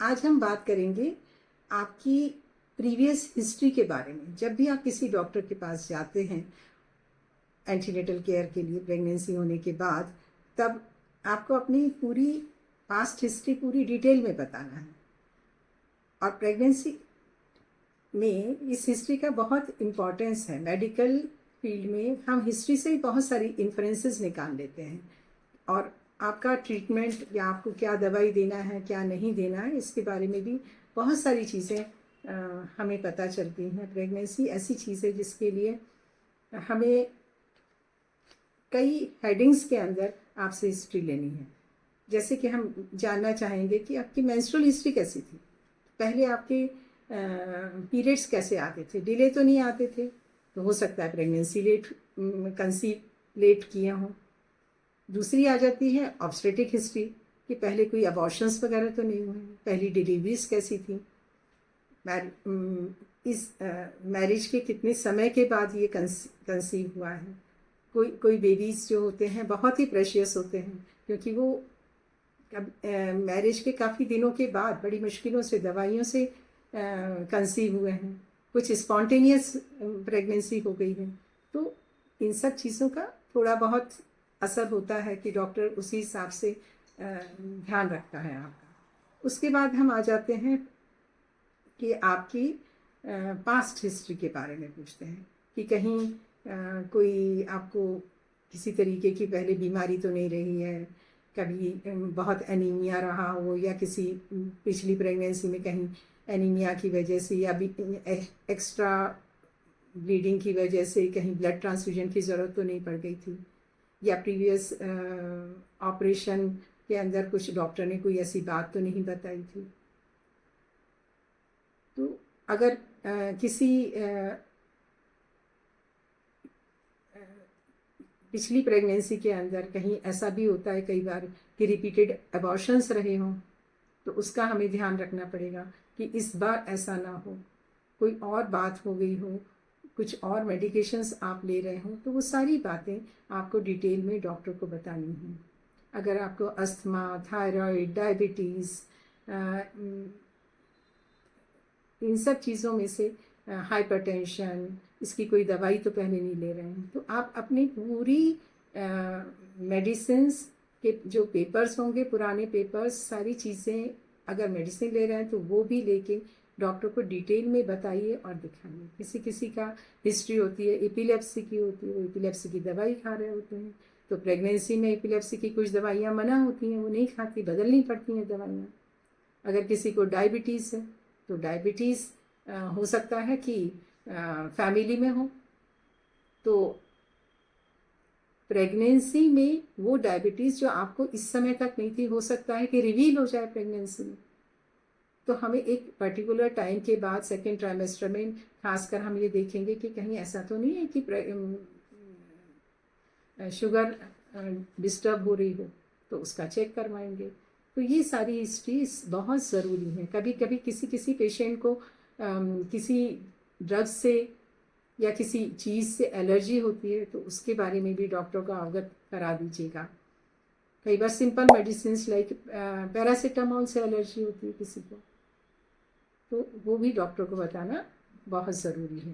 आज हम बात करेंगे आपकी प्रीवियस हिस्ट्री के बारे में। जब भी आप किसी डॉक्टर के पास जाते हैं एंटीनेटल केयर के लिए प्रेगनेंसी होने के बाद, तब आपको अपनी पूरी पास्ट हिस्ट्री पूरी डिटेल में बताना है। और प्रेगनेंसी में इस हिस्ट्री का बहुत इम्पोर्टेंस है। मेडिकल फील्ड में हम हिस्ट्री से ही बहुत सारी इन्फ्रेंसेस निकाल लेते हैं और आपका ट्रीटमेंट या आपको क्या दवाई देना है क्या नहीं देना है इसके बारे में भी बहुत सारी चीज़ें हमें पता चलती हैं। प्रेगनेंसी ऐसी चीज़ है जिसके लिए हमें कई हेडिंग्स के अंदर आपसे हिस्ट्री लेनी है। जैसे कि हम जानना चाहेंगे कि आपकी मेंस्ट्रुअल हिस्ट्री कैसी थी, पहले आपके पीरियड्स कैसे आते थे, डिले तो नहीं आते थे, तो हो सकता है प्रेगनेंसी लेट कंसीव लेट किया हो। दूसरी आ जाती है ऑब्स्टेट्रिक हिस्ट्री कि पहले कोई अबॉर्शंस वगैरह तो नहीं हुए, पहली डिलीवरीज कैसी थी, इस मैरिज के कितने समय के बाद ये कंसीव हुआ है। कोई बेबीज़ जो होते हैं बहुत ही प्रेशियस होते हैं क्योंकि वो मैरिज के काफ़ी दिनों के बाद बड़ी मुश्किलों से दवाइयों से कंसीव हुए हैं, कुछ स्पॉन्टेनियस प्रेगनेंसी हो गई है। तो इन सब चीज़ों का थोड़ा बहुत असर होता है कि डॉक्टर उसी हिसाब से ध्यान रखता है आपका। उसके बाद हम आ जाते हैं कि आपकी पास्ट हिस्ट्री के बारे में पूछते हैं कि कहीं कोई आपको किसी तरीके की पहले बीमारी तो नहीं रही है, कभी बहुत एनीमिया रहा हो या किसी पिछली प्रेगनेंसी में कहीं एनीमिया की वजह से या एक्स्ट्रा ब्लीडिंग की वजह से कहीं ब्लड ट्रांसफ्यूजन की ज़रूरत तो नहीं पड़ गई थी, या प्रीवियस ऑपरेशन के अंदर कुछ डॉक्टर ने कोई ऐसी बात तो नहीं बताई थी। तो अगर किसी पिछली प्रेगनेंसी के अंदर कहीं ऐसा भी होता है कई बार कि रिपीटेड अबॉर्शंस रहे हों, तो उसका हमें ध्यान रखना पड़ेगा कि इस बार ऐसा ना हो, कोई और बात हो गई हो, कुछ और मेडिकेशंस आप ले रहे हो, तो वो सारी बातें आपको डिटेल में डॉक्टर को बतानी हैं। अगर आपको अस्थमा, थायराइड, डायबिटीज़, इन सब चीज़ों में से हाइपरटेंशन, इसकी कोई दवाई तो पहले नहीं ले रहे हैं, तो आप अपनी पूरी मेडिसिन्स के जो पेपर्स होंगे, पुराने पेपर्स, सारी चीज़ें, अगर मेडिसिन ले रहे हैं तो वो भी लेके डॉक्टर को डिटेल में बताइए और दिखाइए। किसी किसी का हिस्ट्री होती है एपिलेप्सी की होती है, वो एपिलेप्सी की दवाई खा रहे होते हैं, तो प्रेगनेंसी में एपिलेप्सी की कुछ दवाइयाँ मना होती हैं, वो नहीं खाती, बदलनी पड़ती हैं दवाइयाँ। अगर किसी को डायबिटीज़ है तो डायबिटीज़ हो सकता है कि फैमिली में हो, तो प्रेगनेंसी में वो डायबिटीज़ जो आपको इस समय तक नहीं थी, हो सकता है कि रिवील हो जाए प्रेगनेंसी में। तो हमें एक पर्टिकुलर टाइम के बाद सेकेंड ट्राइमेस्टर में खासकर हम ये देखेंगे कि कहीं ऐसा तो नहीं है कि शुगर डिस्टर्ब हो रही हो, तो उसका चेक करवाएंगे। तो ये सारी हिस्ट्री बहुत ज़रूरी है। कभी कभी किसी पेशेंट को किसी ड्रग्स से या किसी चीज़ से एलर्जी होती है, तो उसके बारे में भी डॉक्टर को अवगत करा दीजिएगा। कई बार सिंपल मेडिसिन लाइक पैरासीटामोल से एलर्जी होती है किसी को, तो वो भी डॉक्टर को बताना बहुत ज़रूरी है।